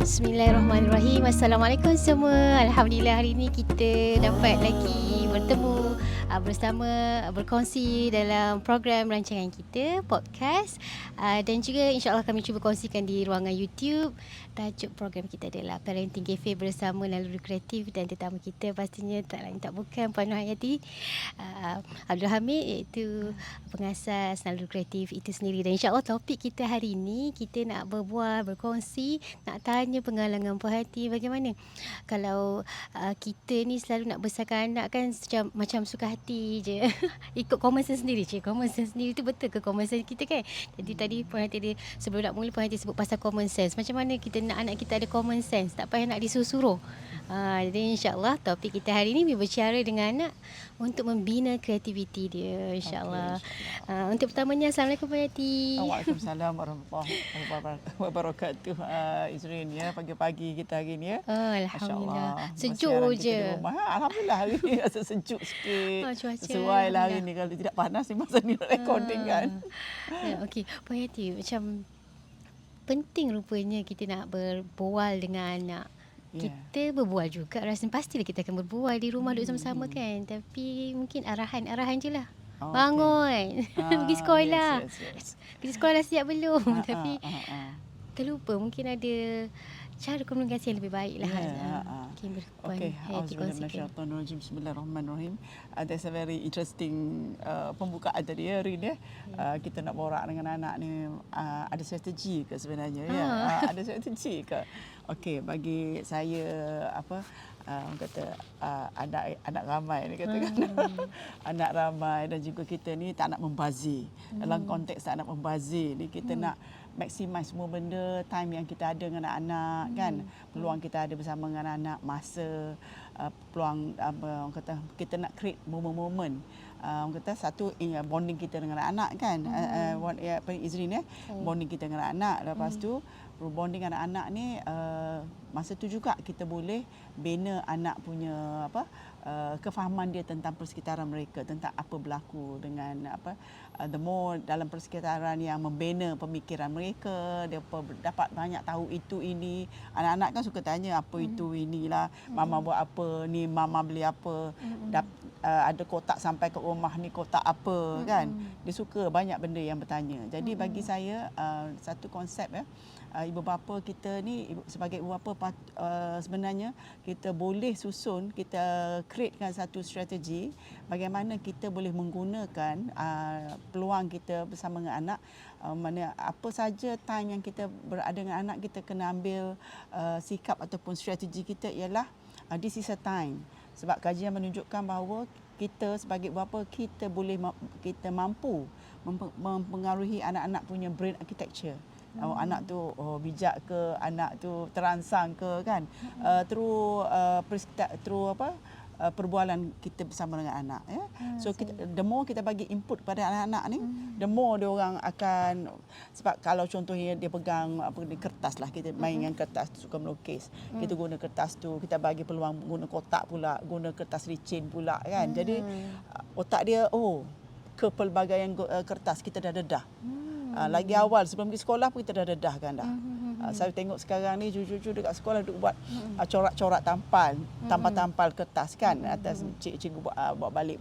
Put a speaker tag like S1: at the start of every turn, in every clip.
S1: Bismillahirrahmanirrahim. Assalamualaikum semua. Alhamdulillah hari ini kita dapat lagi bertemu bersama berkongsi dalam program rancangan kita podcast dan juga insya-Allah kami cuba kongsikan di ruangan YouTube. Tajuk program kita adalah Parenting Cafe bersama Naluri Kreatif dan tetamu kita pastinya tak lain tak bukan Puan Nur Hayati Abdul Hamid, iaitu pengasas Naluri Kreatif itu sendiri. Dan insya-Allah topik kita hari ini kita nak berbual, berkongsi, nak tanya pengalaman Puan Hati bagaimana kalau kita ni selalu nak besarkan anak kan macam suka hati je. Ikut common sense sendiri je. Common sense sendiri tu betul ke common sense kita kan? Jadi tadi Puan Hati dia, sebelum nak mula Puan Hati sebut pasal common sense. Macam mana kita nak anak kita ada common sense, tak payah nak disuruh-suruh. Jadi insya-Allah topik kita hari ni berbicara dengan anak untuk membina kreativiti dia, insya-Allah. Untuk pertamanya, Assalamualaikum Puan Hati.
S2: Waalaikumsalam warahmatullahi wabarakatuh. Izrin ya, pagi-pagi kita hari ni ya.
S1: Alhamdulillah. Sejuk je.
S2: Alhamdulillah hari ni rasa sejuk sikit.
S1: Cuaca.
S2: Sesuai lah hari ni, kalau tidak panas ni masa ni recording kan.
S1: Okey, Puan Hati, macam penting rupanya kita nak berbual dengan anak. Kita berbual juga, rasa pastilah kita akan berbual di rumah duduk sama-sama kan. Tapi mungkin arahan je lah. Bangun, pergi sekolah.
S2: Yes.
S1: Pergi sekolah siap belum? Tapi terlupa, mungkin ada cara komunikasi yang lebih baik lah. Mungkin Puan Hayati kongsikan.
S2: Bismillahirrahmanirrahim. That's a very interesting pembukaan tadi ya, Rin ya. Kita nak borak dengan anak ni, ada strategi ke sebenarnya ya? Ada strategi ke? Okey, bagi saya orang kata anak ramai ni katakan. Anak ramai dan juga kita ni tak nak membazir. Dalam konteks tak nak membazir ni, kita nak maximize semua benda, time yang kita ada dengan anak-anak kan. Peluang kita ada bersama dengan anak, masa, peluang orang kata kita nak create moment-moment. Orang kata satu bonding kita dengan anak kan. Izrin ya, bonding kita dengan anak. Lepas tu bonding anak-anak ni masa tu juga kita boleh bina anak punya kefahaman dia tentang persekitaran mereka, tentang apa berlaku dengan the more dalam persekitaran yang membina pemikiran mereka, dia dapat banyak tahu itu ini. Anak-anak kan suka tanya apa itu inilah, mama buat apa ni, mama beli apa, ada kotak sampai ke rumah ni kotak apa kan. Dia suka banyak benda yang bertanya. Jadi bagi saya satu konsep ya, ibu bapa kita ni sebagai ibu bapa sebenarnya kita boleh susun, kita createkan satu strategi bagaimana kita boleh menggunakan peluang kita bersama dengan anak. Mana apa saja time yang kita berada dengan anak, kita kena ambil sikap ataupun strategi kita ialah this is a time. Sebab kajian menunjukkan bahawa kita sebagai ibu bapa kita mampu mempengaruhi anak-anak punya brain architecture. Anak tu bijak ke, anak tu terangsang ke kan, perbualan kita bersama dengan anak ya. So the more kita bagi input kepada anak-anak ni, the more dia orang akan, sebab kalau contohnya dia pegang kertas lah, kita main dengan kertas, suka melukis, kita guna kertas tu, kita bagi peluang guna kotak pula, guna kertas licin pula kan. Jadi otak dia ke pelbagaian kertas kita dah dedah. Lagi awal sebelum pergi sekolah pun kita dah dedahkan dah. Saya tengok sekarang ni cucu-cucu dekat sekolah duk buat corak-corak tampal kertas kan, atas cikgu buat balik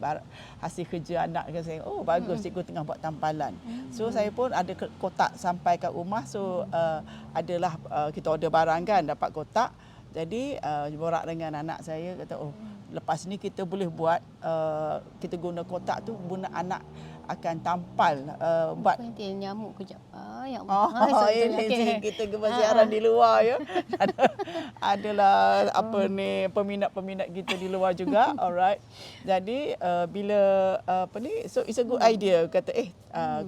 S2: hasil kerja anak kan. Saya bagus, cikgu tengah buat tampalan. So saya pun ada kotak sampai kat rumah. So adalah kita order barang kan, dapat kotak. Jadi borak dengan anak saya, kata lepas ni kita boleh buat, kita guna kotak tu, guna anak akan tampal buat
S1: nyamuk kejap. Ya
S2: Allah. Ini kita kebaziaran di luar ya. Adalah peminat-peminat kita di luar juga. Alright. Jadi bila so it's a good idea, kata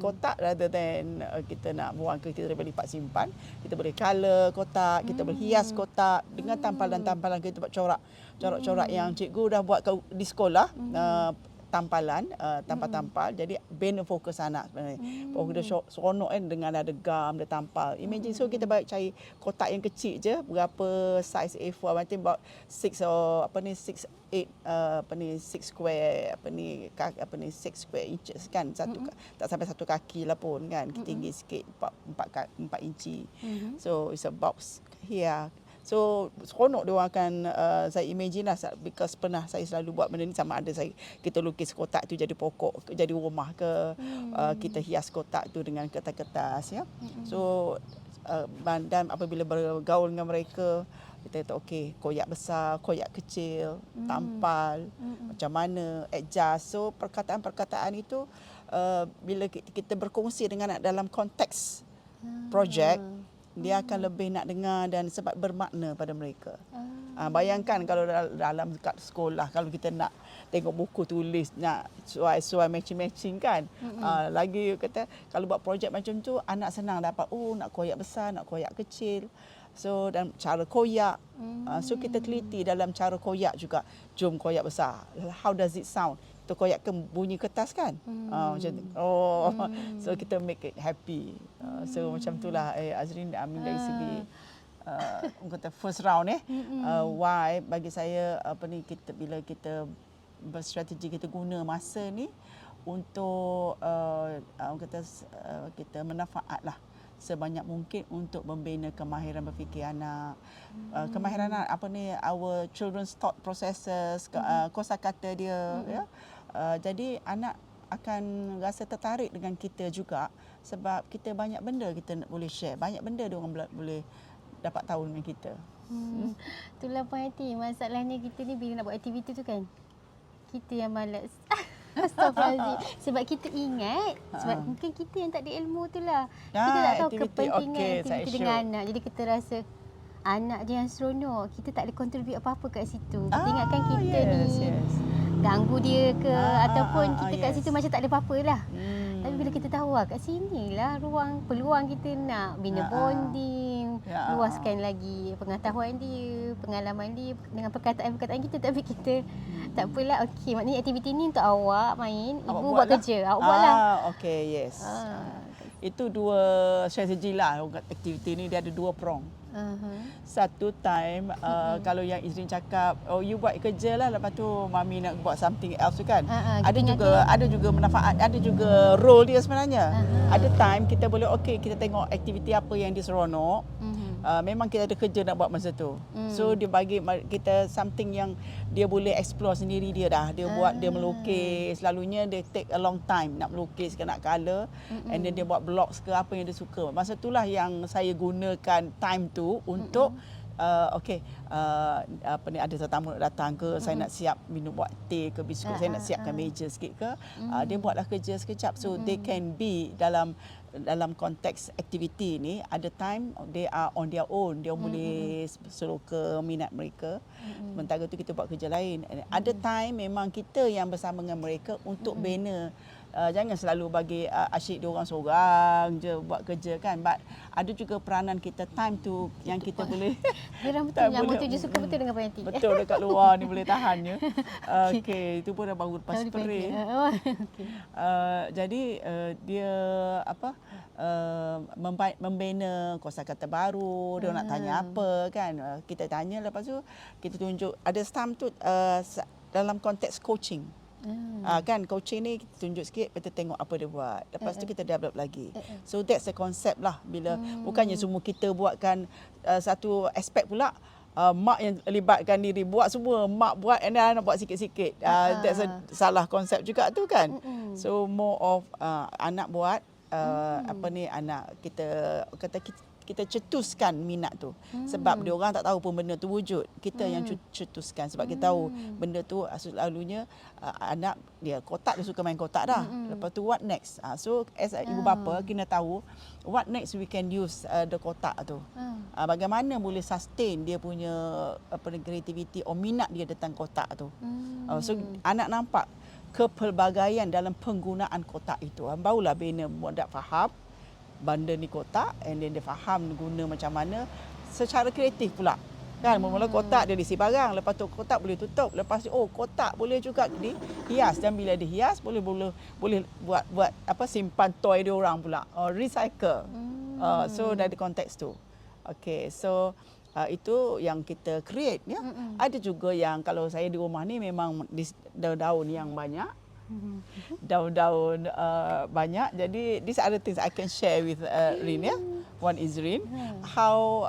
S2: kotak rather than kita nak buang ke, kita boleh lipat simpan. Kita boleh color kotak, kita boleh hias kotak dengan tampalan-tampalan, kita buat corak-corak yang cikgu dah buat di sekolah. Tampalan, tampal-tampal. Jadi bina fokus anak sebenarnya. Dia seronok kan dengan ada gam, ada tampal. Imagine, so kita baik cari kotak yang kecil je, berapa size A4, I think about 6 or 6 square 6 square inches kan, tak sampai 1 kaki lah pun kan, tinggi sikit 4 inci. So it's a box here. So seronok dia orang akan saya imagine lah, because pernah saya selalu buat benda ni, sama ada kita lukis kotak tu jadi pokok, jadi rumah ke, kita hias kotak tu dengan kertas-kertas ya. So dan apabila bergaul dengan mereka, kita kata okey, koyak besar, koyak kecil, tampal, macam mana, adjust. So perkataan-perkataan itu bila kita berkongsi dengan anak dalam konteks projek, dia akan lebih nak dengar dan sebab bermakna pada mereka. Bayangkan kalau dalam kat sekolah, kalau kita nak tengok buku tulis, nak suai matching-matching kan. Lagi kata kalau buat projek macam tu, anak senang dapat, nak koyak besar, nak koyak kecil. So dan cara koyak. So kita teliti dalam cara koyak juga. Jom koyak besar. How does it sound? Kita koyak ke bunyi kertas kan? Macam tu. So kita make it happy. So macam itulah Azrin, dari segi kata first round why bagi saya bila kita berstrategi, kita guna masa ni untuk kita manfaatlah sebanyak mungkin untuk membina kemahiran berfikir anak, kemahiran anak our children's thought processes, kosakata dia ya. Jadi anak akan rasa tertarik dengan kita juga sebab kita banyak benda kita nak boleh share, banyak benda dia orang boleh dapat tahu dengan kita.
S1: Itulah Puan Yati, masalahnya kita ni bila nak buat aktiviti tu kan, kita yang malas. Astaghfirullahaladzim. Sebab kita ingat, sebab mungkin kita yang tak ada ilmu tu lah. Kita tak tahu kepentingan aktiviti dengan anak. Jadi kita rasa anak je yang seronok. Kita tak ada kontribut apa-apa kat situ. Kita ingatkan kita ganggu dia ke ataupun kita kat situ macam tak ada apa-apa lah. Tapi bila kita tahu kat sinilah peluang kita nak bina bonding, luaskan lagi pengetahuan dia, pengalaman dia dengan perkataan-perkataan kita. Tapi kita tak apalah, okey, maknanya aktiviti ni untuk awak main, ibu buat kerja, awak buatlah.
S2: Okey, yes. Itu dua strategi lah. Aktiviti ni dia ada dua prong. Satu time kalau yang Izrin cakap, you buat kerja lah, lepas tu mami nak buat something else tu kan. Ada juga manfaat, ada juga role dia sebenarnya. Ada time kita boleh kita tengok aktiviti apa yang dia seronok. Memang kita ada kerja nak buat masa tu. So dia bagi kita something yang dia boleh explore sendiri dia dah. Dia buat, dia melukis. Selalunya dia take a long time nak melukis ke nak colour. And then dia buat blocks ke apa yang dia suka. Masa itulah yang saya gunakan time tu untuk ada tetamu nak datang ke, saya nak siap minum buat teh ke biskut, saya nak siapkan meja sikit ke, dia buatlah kerja sekejap. So they can be dalam konteks aktiviti ni, ada time they are on their own, dia boleh seloka minat mereka. Sementara tu kita buat kerja lain. Ada time memang kita yang bersama dengan mereka untuk bina. Jangan selalu bagi asyik dia orang seorang je buat kerja kan. But ada juga peranan kita, time tu yang kita boleh.
S1: Dia betul nyamuk tu je suka betul dengan Puan Yati.
S2: Betul, dekat luar ni boleh tahannya. Okey, itu pun dah baru lepas spray. Jadi dia membina kosakata baru, dia nak tanya apa kan. Kita tanya, lepas tu kita tunjuk ada stamp tu dalam konteks coaching. Kan coaching ni kita tunjuk sikit, kita tengok apa dia buat. Lepas tu kita develop lagi. So that's the concept lah. Bila bukannya semua kita buatkan satu aspek pula, mak yang libatkan diri buat semua, mak buat and then anak buat sikit-sikit. That's a salah konsep juga tu kan. So more of anak buat, anak kita kita cetuskan minat tu. Sebab dia orang tak tahu pun benda tu wujud. Kita yang cetuskan sebab kita tahu benda tu selalunya anak dia kotak, dia suka main kotak dah. Lepas tu what next? So as ibu bapa kena tahu what next we can use the kotak tu. Bagaimana boleh sustain dia punya creativity or minat dia tentang kotak tu. So anak nampak kepelbagaian dalam penggunaan kotak itu. Barulah bina budak faham benda ni kotak, and then dia faham guna macam mana secara kreatif pula. Kan mula-mula kotak dia diisi barang, lepas tu kotak boleh tutup, lepas tu kotak boleh juga dihias, dan bila dihias boleh buat simpan toy dia orang pula, or recycle. So dari konteks tu. Okay, so itu yang kita create ya. Ada juga yang kalau saya di rumah ni memang daun-daun yang banyak. Daun-daun banyak. Jadi these are the things I can share with Rin ya. Wan Izrin, how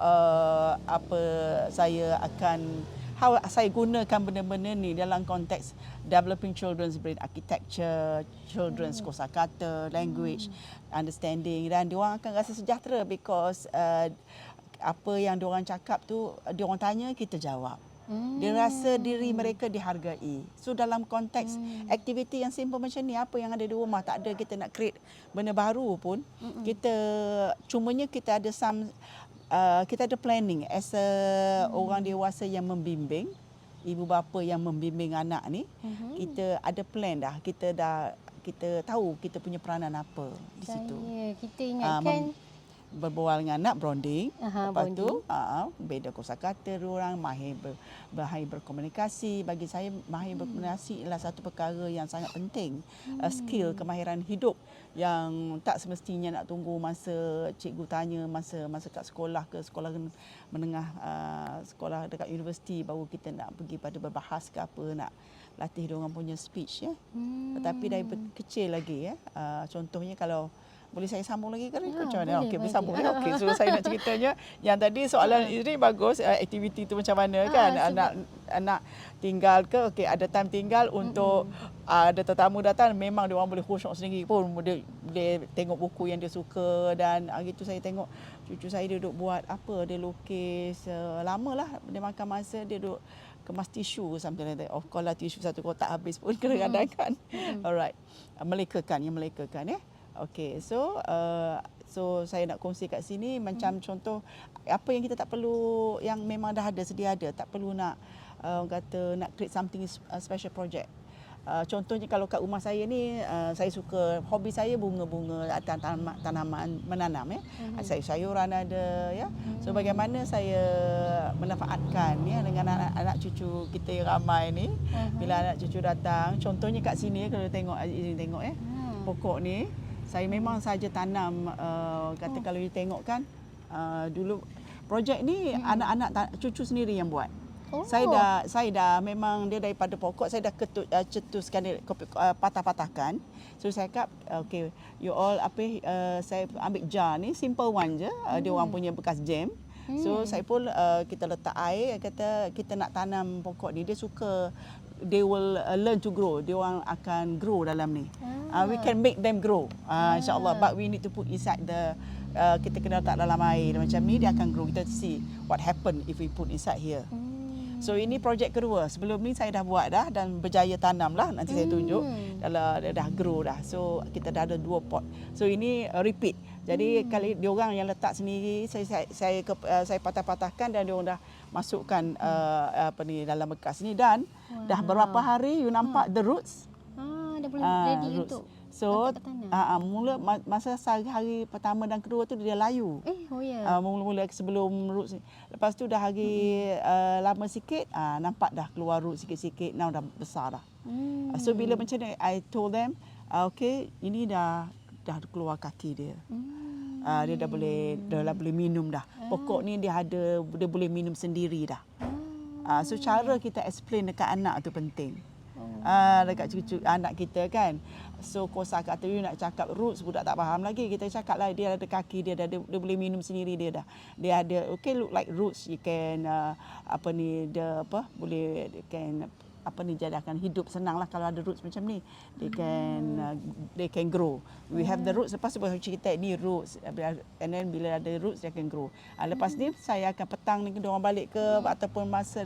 S2: saya gunakan benda-benda ni dalam konteks developing children's brain architecture, children's kosakata, language, understanding, dan diorang akan rasa sejahtera because apa yang diorang cakap tu, diorang tanya, kita jawab. Dia rasa diri mereka dihargai. So dalam konteks aktiviti yang simple macam ni, apa yang ada di rumah, tak ada kita nak create benda baru pun, cumanya kita ada kita ada planning as a orang dewasa yang membimbing, ibu bapa yang membimbing anak ni, kita ada plan dah. Kita tahu kita punya peranan apa di situ.
S1: Kita ingatkan
S2: berbual dengan anak, bonding. Lepas
S1: bonding.
S2: tu beda kosakata diorang, mahir berkomunikasi. Bagi saya mahir berkomunikasi ialah satu perkara yang sangat penting. Skill, kemahiran hidup yang tak semestinya nak tunggu masa cikgu tanya, masa kat sekolah ke sekolah menengah, sekolah dekat universiti, baru kita nak pergi pada berbahas ke apa, nak latih diorang punya speech ya. Tetapi dari kecil lagi ya. Contohnya kalau boleh saya sambung lagi ke? Macam mana? Okey, boleh sambung. Okey, so saya nak ceritanya yang tadi soalan Izri bagus, aktiviti tu macam mana kan? Anak tinggal ke? Okey, ada time tinggal untuk ada tetamu datang, memang dia orang boleh khusyuk sendiri pun, boleh tengok buku yang dia suka, dan gitu saya tengok cucu saya dia duduk buat apa, dia lukis, lamalah dia makan masa, dia duduk kemas tisu something like that. Of course lah, tisu satu kotak habis pun kadang-kadang kan. Alright. Melekakan ya. Okey, so saya nak kongsi kat sini macam contoh apa yang kita tak perlu, yang memang dah ada, sedia ada, tak perlu nak kata nak create something special project. Contohnya kalau kat rumah saya ni, saya suka, hobi saya bunga-bunga, tanaman, menanam ya. Sayur-sayuran ada ya. So bagaimana saya memanfaatkan ya dengan anak cucu kita yang ramai ni. Bila anak cucu datang, contohnya kat sini kalau tengok ya. Pokok ni saya memang saja tanam, kata kalau you tengok kan, dulu projek ni anak-anak cucu sendiri yang buat. Saya dah memang dia daripada pokok saya dah cetuskan dia, patah-patahkan. So saya cakap okay, you all saya ambil jar ni, simple one je, dia orang punya bekas jam. So saya pun kita letak air, kata kita nak tanam pokok ni, dia suka, they will learn to grow. Dia orang akan grow dalam ni. We can make them grow, insyaAllah. But we need to put inside kita kena letak dalam air macam ni, dia akan grow. Kita see what happen if we put inside here. So ini projek kedua. Sebelum ni saya dah buat dah dan berjaya tanam lah. Nanti saya tunjuk. Dah grow dah. So kita dah ada 2 pot. So ini repeat. Jadi kali diorang yang letak sendiri, saya patah-patahkan dan diorang dah masukkan dalam bekas ni, dan dah berapa hari you nampak the roots.
S1: Dah boleh ready
S2: roots.
S1: untuk
S2: So mula masa hari pertama dan kedua tu dia layu. Mula-mula sebelum roots ni. Lepas tu dah hari lama sikit, nampak dah keluar root sikit-sikit. Now dah besar dah. So bila macam ni, I told them, okay, ini dah keluar kaki dia. Dia dah boleh minum dah. Pokok ni dia boleh minum sendiri dah. So cara kita explain dekat anak tu penting. Dekat cucu anak kita kan. So kosakata you nak cakap roots, budak tak faham lagi. Kita cakap lah dia ada kaki, dia boleh minum sendiri dia dah. Dia ada look like roots, you can boleh jadikan hidup, senang lah kalau ada roots macam ni. They can grow. We have the roots, lepas tu baru cerita ni roots, and then bila ada roots dia akan grow. Lepas ni saya akan petang ni diorang balik ke ataupun masa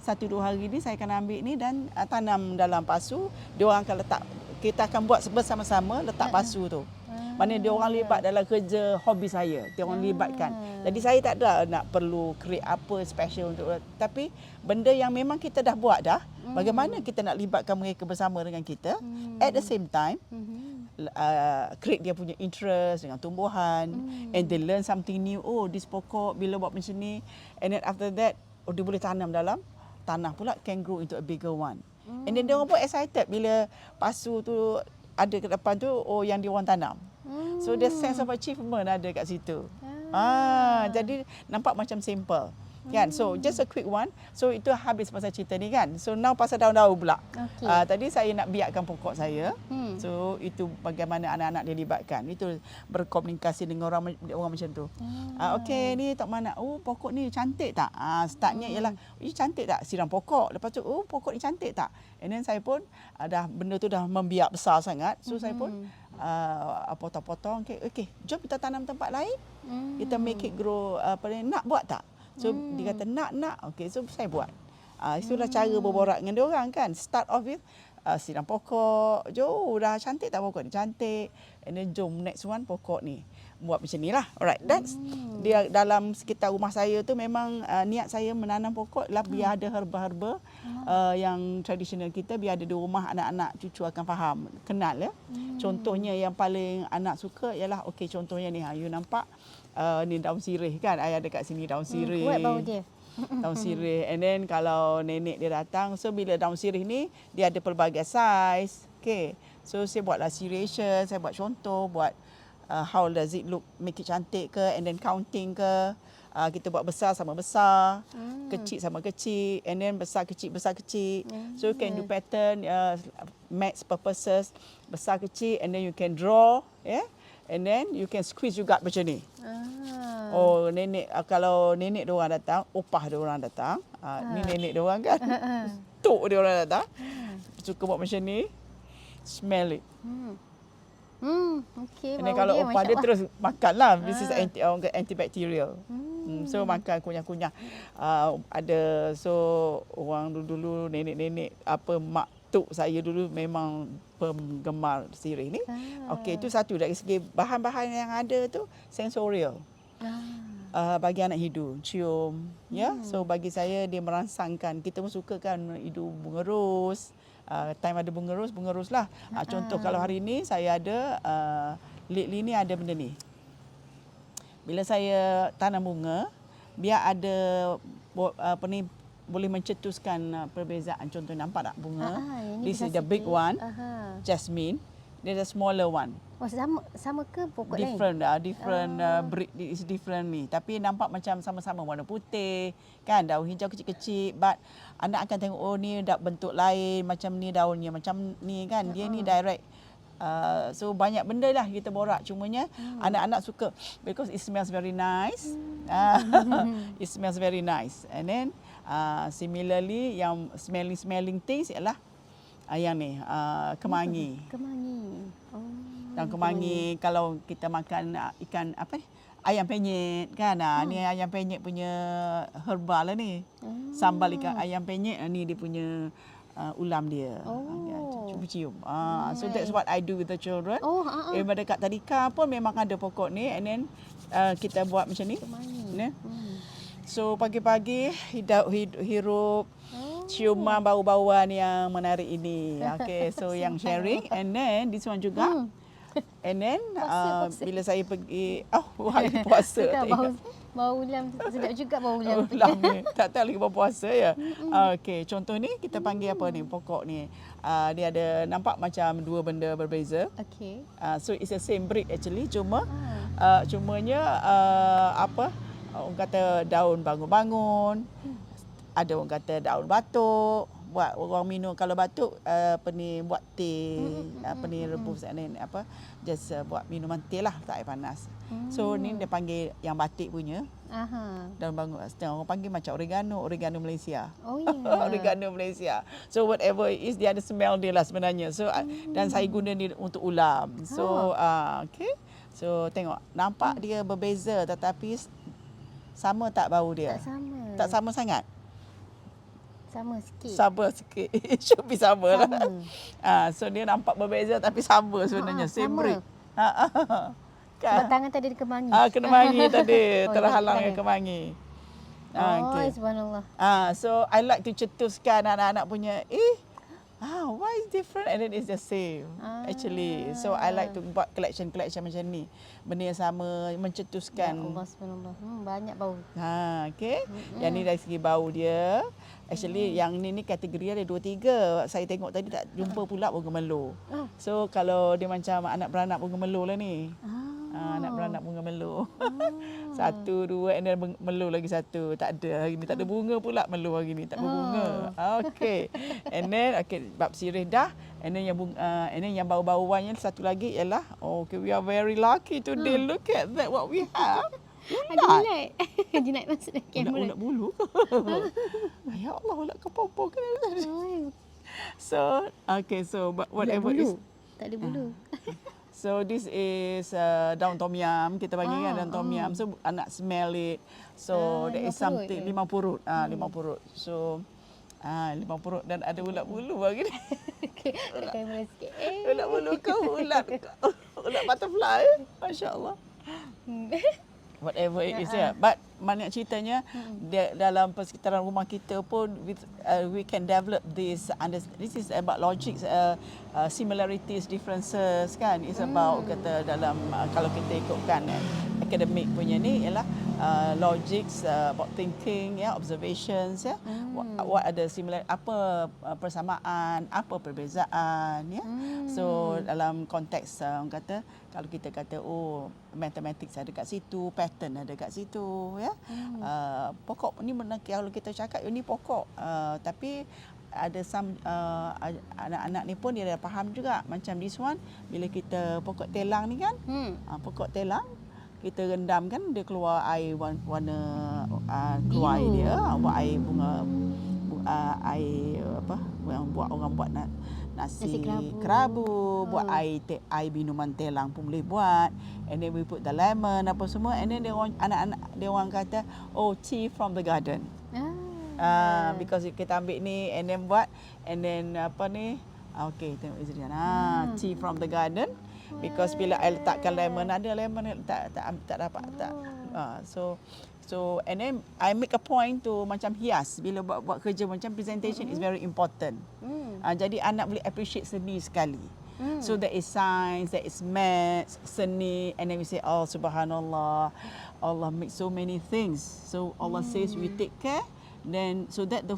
S2: 1-2 hari ni saya akan ambil ni dan tanam dalam pasu. Diorang akan letak, kita akan buat bersama-sama letak pasu tu. Mana dia orang libat dalam kerja hobi saya. Dia orang libatkan. Jadi saya tak ada nak perlu create apa special untuk, tapi benda yang memang kita dah buat dah, bagaimana kita nak libatkan mereka bersama dengan kita, at the same time create dia punya interest dengan tumbuhan, and they learn something new. Oh, this pokok bila buat macam ni, and then after that dia boleh tanam dalam tanah pula, can grow into a bigger one. And then dia orang pun excited bila pasu tu ada ke depan tu, yang dia orang tanam. So the sense of achievement ada kat situ. Jadi nampak macam simple. Kan? So just a quick one. So itu habis pasal cerita ni kan. So now pasal daun-daun pula.
S1: Okey.
S2: Tadi saya nak biarkan pokok saya. So itu bagaimana anak-anak dilibatkan. Itu berkomunikasi dengan orang macam tu. Okey, ni Tok Mana. Oh, pokok ni cantik tak? Startnya ialah, cantik tak? Siram pokok. Lepas tu, oh, pokok ni cantik tak? And then saya pun benda tu dah membiak besar sangat. So saya pun potong-potong. Okay, jom kita tanam tempat lain. Kita make it grow. Nak buat tak? So dia kata nak. Okay, so saya buat. Itulah cara berborak dengan dia orang kan. Start off with siram pokok. Jom, dah cantik tak pokok ni? Cantik. And then jom next one pokok ni. Buat macam ni lah. Alright, that's dia dalam sekitar rumah saya tu memang niat saya menanam pokok lah biar ada herba-herba yang tradisional kita, biar ada di rumah, anak-anak cucu akan faham, kenal ya. Contohnya yang paling anak suka ialah okey, contohnya ni you nampak ni daun sirih kan, I ada kat sini daun sirih.
S1: Kuat bau dia.
S2: Daun sirih. And then kalau nenek dia datang, so bila daun sirih ni dia ada pelbagai saiz. Okay, so saya buatlah seriation, saya buat contoh, buat how does it look, make it cantik ke, and then counting ke. Kita buat besar sama besar, kecil sama kecil, and then besar kecil. So you can do pattern, max purposes, besar kecil, and then you can draw, yeah. And then you can squeeze juga macam ni. Oh, nenek, kalau nenek dia orang datang, opah dia orang datang. Ni nenek dia orang kan. Tok dia orang datang. Suka buat macam ni. Smell it.
S1: Okay,
S2: and then kalau opah dia terus makan lah. This is antibacterial. So makan kunyah-kunyah. Ada, so orang dulu-dulu nenek-nenek, mak tok saya dulu memang penggemar sirih ni. Okey, itu satu dari segi bahan-bahan yang ada tu sensorial. Bagi anak hidu, cium, ya. So bagi saya dia merangsangkan. Kita pun suka kan hidu bunga ros. Time ada bunga ros lah. Contoh kalau hari ni saya ada lately ni ada benda ni. Bila saya tanam bunga, biar ada boleh mencetuskan perbezaan. Contoh nampak tak bunga? This is the big one, jasmine. There's a smaller one.
S1: Oh, sama ke pokok
S2: different,
S1: lain?
S2: Different breed is different ni. Tapi nampak macam sama-sama warna putih, kan, daun hijau kecil-kecil. But anak akan tengok, oh ni dah bentuk lain, macam ni daunnya, macam ni kan. Dia ni direct. So banyak benda lah kita borak. Cumanya anak-anak suka because it smells very nice. It smells very nice. And then similarly yang smelling things ialah yang ni kemangi. Dan kemangi kalau kita makan ikan apa ni? Ayam penyet kan. Ni ayam penyet punya herba lah ni. Sambal ikan ayam penyet ni dia punya ulam dia. Cium. So that's what I do with the children. Pada kat tadika pun memang ada pokok ni, and then kita buat macam ni. So pagi-pagi hirup ciuman bau-bauan yang menarik ini. Okay, so yang sharing, and then this one juga. And then puasa. Bila saya pergi hari puasa.
S1: Bau ulam sedap juga bau ulam.
S2: Ulam ni. Tak tahu lagi berpuasa ya. Okey, contoh ni kita panggil apa ni pokok ni. Dia ada nampak macam dua benda berbeza.
S1: Okey.
S2: So it's the same breed actually, cumanya orang kata daun bangun-bangun. Ada orang kata daun batuk. Buat orang minum kalau batuk buat teh, rebus and just buat minuman teh lah, tak air panas. So ni dia panggil yang batik punya. Daun bangun. Orang panggil macam oregano Malaysia. Oregano Malaysia. So whatever it is, dia ada smell dia lah sebenarnya. So dan saya guna ni untuk ulam. So okay. So tengok, nampak dia berbeza tetapi sama tak bau dia?
S1: Tak sama.
S2: Tak sama sangat.
S1: Sama sikit.
S2: Sama sikit. Should be sama lah. So dia nampak berbeza tapi sama sebenarnya. Same breed.
S1: Kan? Tangan tadi kemangi.
S2: Kemangi tadi. Terhalang dengan kemangi.
S1: Okay. Subhanallah.
S2: So I like to cetuskan anak-anak punya, why is different? And then it's the same. Actually. So I like to buat collection macam ni. Benda yang sama, mencetuskan.
S1: Ya Allah, subhanallah. Banyak bau.
S2: Okay. Yang ni dari segi bau dia. Actually yang ni kategori ada 2-3. Saya tengok tadi tak jumpa pula bunga melo. So kalau dia macam anak beranak bunga melo lah ni. Nak beranak bunga melu. Satu, dua, and then melu lagi satu. Tak ada. Hari ni tak ada bunga pula. Melu hari ni tak berbunga. Okay. And then, bab sirih dah. And then yang bau-bauannya satu lagi ialah, okay, we are very lucky today. Look at that, what we have.
S1: Ada ulat. Jinak masuk dalam kamera.
S2: Ulat bulu ke? Ya Allah, ulat kepompong ke? So, okay, so whatever is.
S1: Tak ada bulu.
S2: So this is daun tom yum, kita panggil kan daun tom yum. So anak smell it. So that is something 5 purut. 5 purut. So 5 purut dan ada ulat bulu lagi ni.
S1: Okey, kamera sikit.
S2: Ulat bulu ke ulat butterfly. Masya-Allah. Whatever it is but banyak ceritanya dalam persekitaran rumah kita pun we can develop this is about logics, similarities, differences kan. It's about kata dalam kalau kita ikutkan academic punya ni ialah logics, about thinking, observations, what are the similar, apa persamaan, apa perbezaan, so dalam konteks orang kata, kalau kita kata mathematics ada kat situ, pattern ada kat situ, pokok ni kalau kita cakap ini pokok, tapi ada anak-anak ni pun dia dah faham juga. Macam this one, bila kita pokok telang ni kan, pokok telang kita rendam kan, dia keluar air warna keluar air dia, buat air bunga, air apa yang orang buat nasi kerabu, buat air minuman telang pun boleh buat. And then we put the lemon apa semua, and then anak-anak dia orang kata tea from the garden. Because kita ambil ni and then buat, and then apa ni, okay, tengok Izrian, tea from the garden. Because bila I letakkan lemon, ada lemon tak dapat tak. So and then I make a point to macam hias bila buat kerja macam presentation is very important. Jadi anak boleh appreciate seni sekali. So there is science, there is maths, seni, and then we say, oh subhanallah, Allah make so many things. So Allah says we take care. Then so that the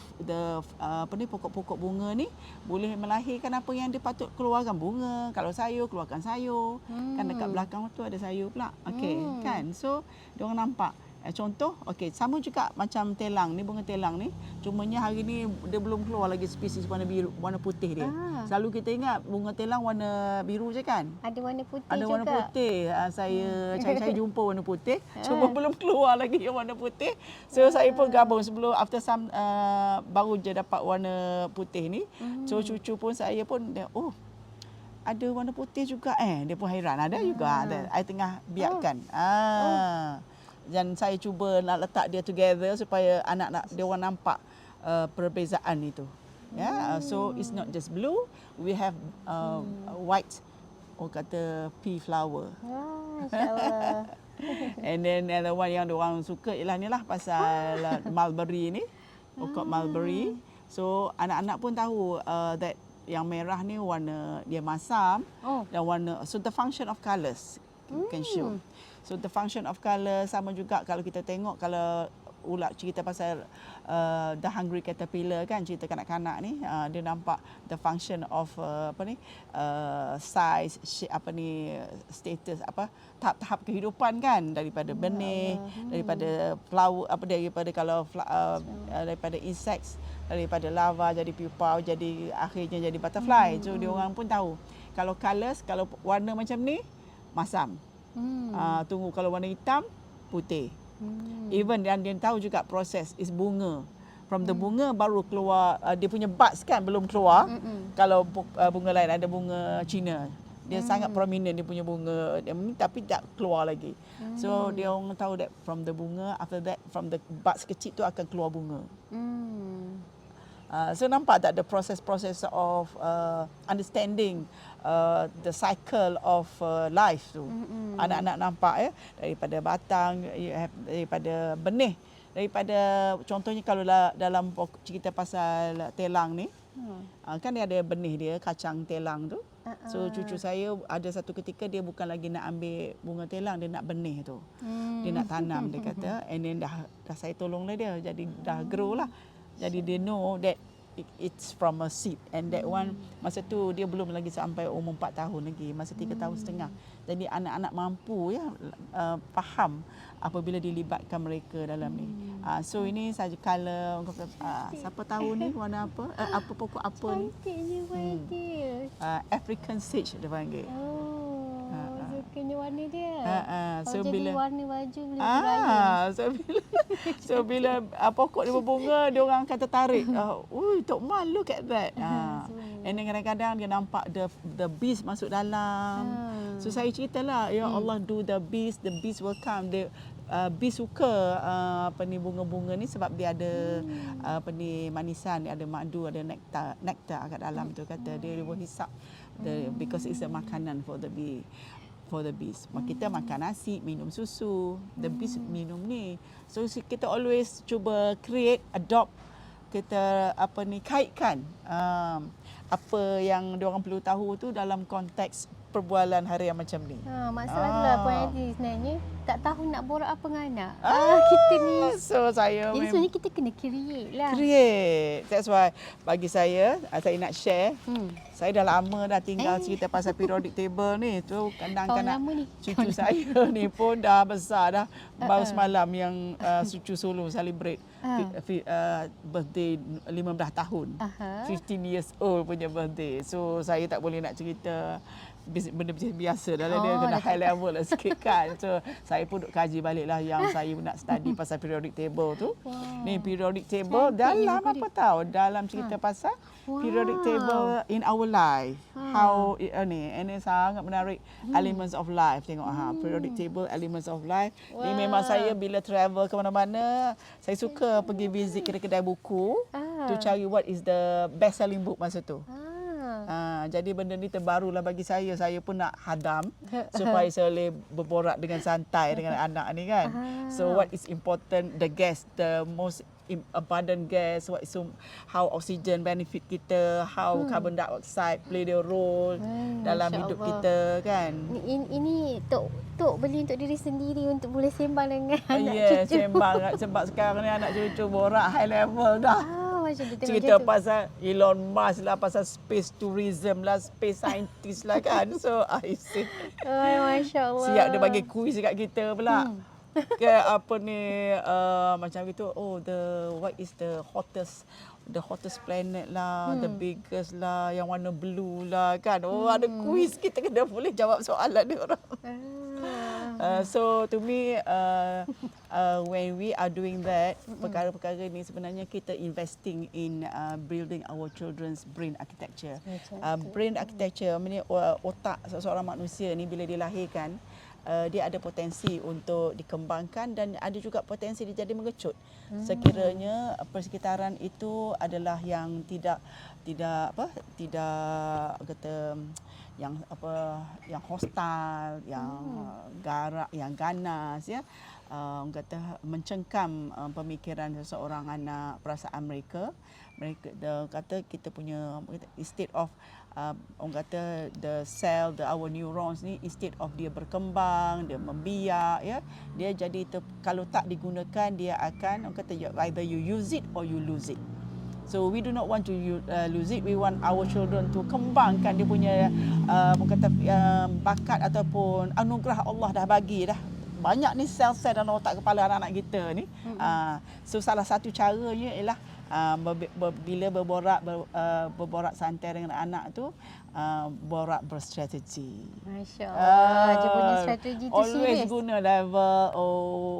S2: apa ni, pokok-pokok bunga ni boleh melahirkan apa yang dia patut keluarkan. Bunga, kalau sayur keluarkan sayur. Kan dekat belakang tu ada sayur pula. Okey, kan. So dia orang nampak. Contoh, okey, sama juga macam telang ni, bunga telang ni, cumanya hari ni dia belum keluar lagi spesies warna biru, warna putih dia. Selalu kita ingat bunga telang warna biru je kan?
S1: Ada warna putih juga.
S2: Ada warna putih. Saya jumpa warna putih, cuma belum keluar lagi yang warna putih. So saya pun gabung sebelum after some baru je dapat warna putih ni. So cucu pun saya pun ada warna putih juga dia pun hairan. Ada juga. I tengah biarkan. Dan saya cuba nak letak dia together supaya anak-anak dia orang nampak perbezaan itu. So it's not just blue, we have white, kata pea flower.
S1: Masya-Allah.
S2: And then the one yang dia orang suka ialah ni lah pasal mulberry ni, pokok mulberry. So anak-anak pun tahu that yang merah ni warna dia masam, dan warna, so the function of colours can show. So the function of colour sama juga kalau kita tengok, kalau ulat cerita pasal The Hungry Caterpillar kan, cerita kanak-kanak ni, dia nampak the function of size, apa ni, status, apa tahap-tahap kehidupan kan, daripada benih, daripada flower, daripada kalau daripada insects, daripada larva jadi pupa, jadi akhirnya jadi butterfly. So dia orang pun tahu kalau colours, kalau warna macam ni masam. Tunggu kalau warna hitam, putih. Even dia tahu juga proses is bunga. From the bunga baru keluar dia punya buds kan, belum keluar. Kalau bunga lain ada bunga Cina, dia sangat prominent dia punya bunga, tapi tak keluar lagi. So dia orang tahu that from the bunga, after that from the buds kecil tu akan keluar bunga. So nampak tak the process of understanding the cycle of life tu. Anak-anak nampak daripada batang, daripada benih, daripada contohnya kalau dalam cerita pasal telang ni, kan dia ada benih dia, kacang telang tu. So cucu saya ada satu ketika dia bukan lagi nak ambil bunga telang, dia nak benih tu. Dia nak tanam, dia kata, and then dah saya tolonglah dia, jadi dah grow lah. Jadi dia know that it's from a seed, and that one masa tu dia belum lagi sampai umur 4 tahun lagi, masa 3 tahun setengah. Jadi anak-anak mampu ya faham apabila dilibatkan mereka dalam ni. So ini saja color, siapa tahu ni warna apa? Apa pokok apa ni?
S1: Cantiknya warna dia.
S2: African sage dia panggil.
S1: Sukanya warna dia.
S2: So
S1: jadi
S2: bila
S1: warna baju boleh beraya.
S2: so bila pokok dia berbunga, dia orang akan tertarik. Tok Ma, look at that. And then kadang-kadang dia nampak the bees masuk dalam. So saya ceritalah, ya Allah, do the bees will come. Bees suka bunga-bunga ni sebab dia ada manisan, dia ada madu, ada nektar kat dalam tu, kata dia will hisap because it's a makanan for the bee. For the bees. Kita makan nasi, minum susu, the bees minum ni. So kita always cuba adopt, kita kaitkan apa yang diorang perlu tahu tu dalam konteks perbualan harian macam ni.
S1: Masalah tu lah Puan Edi sebenarnya tak tahu nak borak apa dengan anak. Kita ni.
S2: So saya
S1: jadi sebenarnya kita kena create lah.
S2: Create. That's why bagi saya nak share. Saya dah lama dah tinggal cerita pasal periodic table ni. Tu kadang-kadang cucu saya ni pun dah besar dah. Baru semalam yang cucu sulung celebrate birthday 15 tahun. 15 years old punya birthday. So saya tak boleh nak cerita benda biasa dah lah, dia kena high level lah sikit kan. So saya pun duk kaji balik lah yang saya nak study pasal periodic table tu. Ni periodic table dalam apa tahu, dalam cerita pasal periodic table in our life, how ni, and sangat menarik. Elements of life, tengok periodic table, elements of life. Ni memang saya bila travel ke mana-mana, saya suka pergi visit kedai-kedai buku to cari what is the best selling book masa tu. Jadi benda ni terbarulah bagi saya. Saya pun nak hadam supaya saya boleh berborak dengan santai dengan anak ni kan. So what is important, the gas, the most abundant gas, how oxygen benefit kita, how carbon dioxide play the role dalam hidup kita kan.
S1: Ini Tok beli untuk diri sendiri untuk boleh sembang dengan anak cucu.
S2: Sembang sebab sekarang ni anak cucu borak high level dah. Cerita pasal Elon Musk lah, pasal space tourism lah, space scientist lah kan. So I say,
S1: Masya Allah.
S2: Siap dia bagi kuis kat kita pula. Ke apa ni macam gitu. What is the hottest planet lah, the biggest lah, yang warna blue lah kan. Ada kuis, kita kena boleh jawab soalan dia orang. So to me when we are doing that, perkara-perkara ni sebenarnya kita investing in building our children's brain architecture. Brain architecture ni otak seseorang manusia ni bila dilahirkan, dia ada potensi untuk dikembangkan dan ada juga potensi dia jadi mengecut. Sekiranya persekitaran itu adalah yang tidak kata yang hostile, yang garak, yang ganas ya. Kata mencengkam pemikiran seseorang anak, perasaan mereka kata kita punya instead of orang kata the cell, our neurons ni, instead of dia berkembang, dia membiak ya, dia jadi kalau tak digunakan dia akan orang kata either you use it or you lose it. So we do not want to lose it. We want our children to kembangkan dia punya kata bakat ataupun anugerah Allah dah bagi dah. Banyak ni sel-sel dalam otak kepala anak-anak kita ni. So salah satu caranya ialah bila berborak santai dengan anak tu, borak berstrategi.
S1: Masya Allah, dia punya strategi tu
S2: always
S1: serius.
S2: Guna level,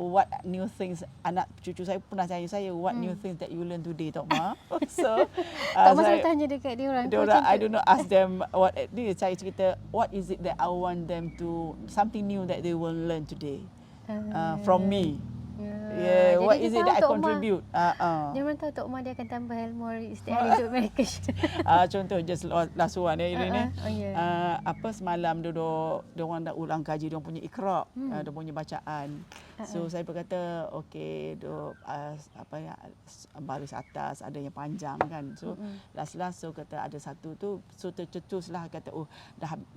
S2: what new things. Anak cucu saya pernah tanya saya, what new things that you learn today, Tok Ma? So
S1: tak masalah tanya dekat dia orang.
S2: I do not ask them what dia, saya cerita what is it that I want them to, something new that they will learn today from me. What is it that I contribute?
S1: Dia memang tahu Tok Ma dia akan tambah ilmu istiadat untuk mereka.
S2: Contoh just last one ni. Apa semalam dia orang dah ulang kaji dia punya Iqra, dia punya bacaan. So saya berkata okey, baris atas ada yang panjang kan. So last so kata ada satu tu, so tercetuslah kata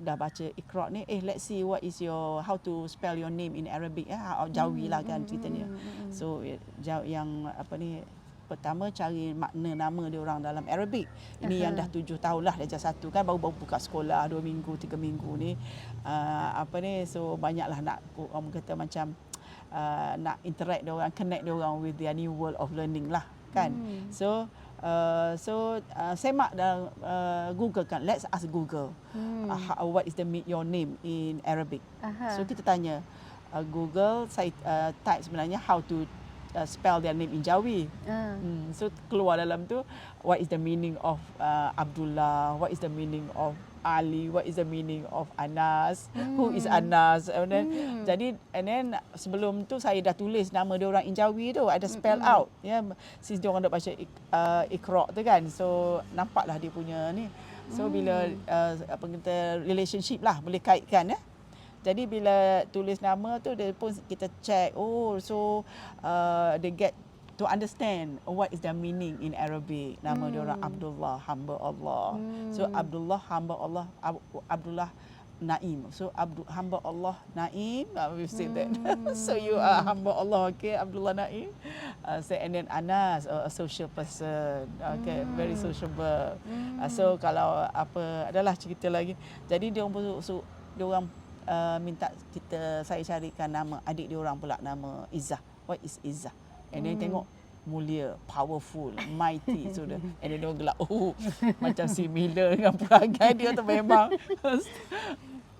S2: dah baca Iqra ni, let's see what is your, how to spell your name in Arabic, Jawi lah kan ceritanya. So yang pertama cari makna nama dia orang dalam Arabic. Ini yang dah 7 tahun lah darjah 1 kan, baru buka sekolah 2 minggu 3 minggu ni. So banyaklah nak orang kata macam nak interact dia orang, connect dia orang with their new world of learning lah kan. So semak dalam Google kan, let's ask Google what is your name in Arabic. So kita tanya Google, saya type sebenarnya how to spell their name in Jawi. So keluar dalam tu what is the meaning of Abdullah, what is the meaning of Ali, what is the meaning of Anas, who is Anas. And then, sebelum tu saya dah tulis nama dia orang in Jawi tu, ada spell out. Since dia orang dah baca Iqra tu kan. So nampaklah dia punya ni. So bila relationship lah boleh kaitkan ya. Jadi bila tulis nama tu dia pun kita check, they get to understand what is the meaning in Arabic. Nama dia orang Abdullah, hamba Allah. So Abdullah, hamba Allah, Abdullah Naim. So hamba Allah Naim, we've said that. So you are hamba Allah, okay, Abdullah Naim. And then Anas, a social person, okay, very sociable. So kalau adalah cerita lagi. Jadi dia orang minta saya carikan nama adik dia orang pula, nama Izzah. What is Izzah? And then tengok mulia, powerful, mighty. So and then dia gelak, macam similar dengan perangai dia tu, memang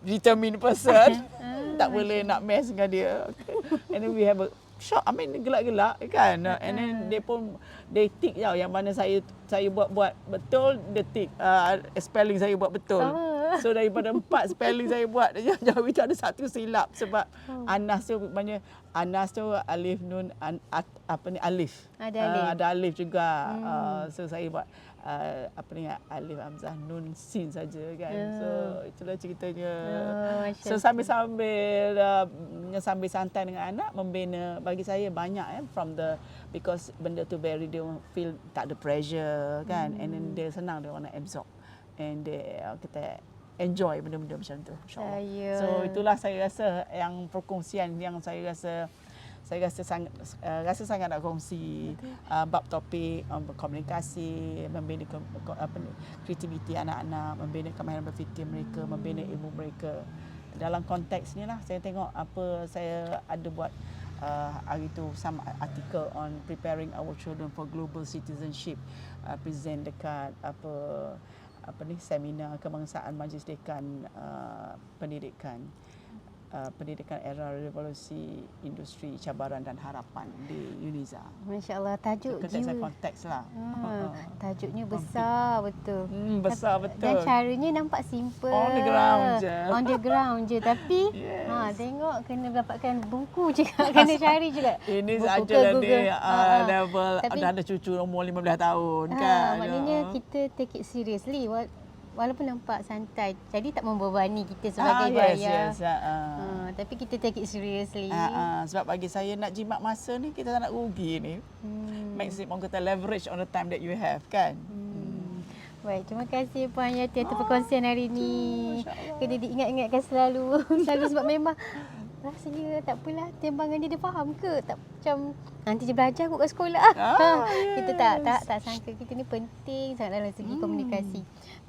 S2: determined person. Tak boleh nak mess dengan dia. Okay. And then we have a shock, gelak-gelak kan. And then they tick yang mana saya buat betul, dia tick spelling saya buat betul. So daripada 4 spelling saya buat, Jawi tu ada 1 silap sebab Anas tu maknanya Anas tu alif nun alif. Ada alif juga. So saya buat alif hamzah nun sin saja kan. So itulah ceritanya. So sambil santai dengan anak, membina bagi saya banyak because benda tu very dia feel tak ada pressure kan. And then dia senang, dia nak absorb. And kita enjoy benda-benda macam tu, insya-Allah. So itulah saya rasa yang perkongsian yang saya rasa sangat nak kongsi bab topik komunikasi, membina kreativiti anak-anak, membina kemahiran berfikir mereka, membina ilmu mereka. Dalam konteks ni lah saya tengok apa saya ada buat hari tu, some article on preparing our children for global citizenship, present dekat seminar kebangsaan Majlis Dekan pendidikan era revolusi industri cabaran dan harapan di UNIZA.
S1: Masya-Allah, tajuk
S2: konteks lah.
S1: Tajuknya besar betul.
S2: Besar betul.
S1: Dan caranya nampak simple.
S2: On the ground je tapi tengok kena dapatkan buku juga, kena cari juga. Ini sajalah dia level ada cucu umur 15 tahun kan.
S1: Maknanya kita take it seriously. Walaupun nampak santai, jadi tak membebani kita sebagai buaya. Tapi kita take it seriously.
S2: Sebab bagi saya nak jimat masa ni, kita tak nak rugi ni. Maksimum kita leverage on the time that you have kan.
S1: Baik, terima kasih Puan Hayati atas perkongsian hari ni. Kena diingat-ingatkan selalu. Sebab memang rasanya tak apalah, timbangan dia faham ke? Tak macam nanti je belajar kot kat sekolah. Kita tak sangka kita ni penting sangat dalam segi komunikasi.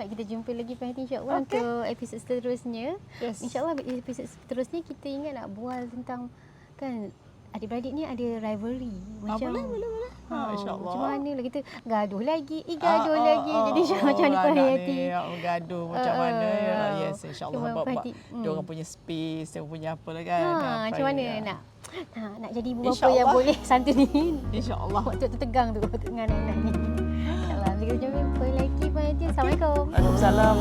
S1: Baik, kita jumpa lagi Puan Hayati insya-Allah untuk episod seterusnya. InsyaAllah episod seterusnya kita ingat nak bual tentang kan adik-beradik ni ada rivalry. Macam
S2: boleh. InsyaAllah.
S1: Macam mana lah kita gaduh lagi, Jadi macam mana Puan Hayati?
S2: Gaduh macam mana ya. Yes, insyaAllah. Dia orang punya space, dia punya apa lah kan.
S1: Macam mana nak jadi ibu bapa yang boleh santunin.
S2: InsyaAllah.
S1: Waktu tegang tu dengan anak ni. InsyaAllah. Kita jumpa lagi Puan Hayati. Assalamualaikum.
S2: Waalaikumsalam.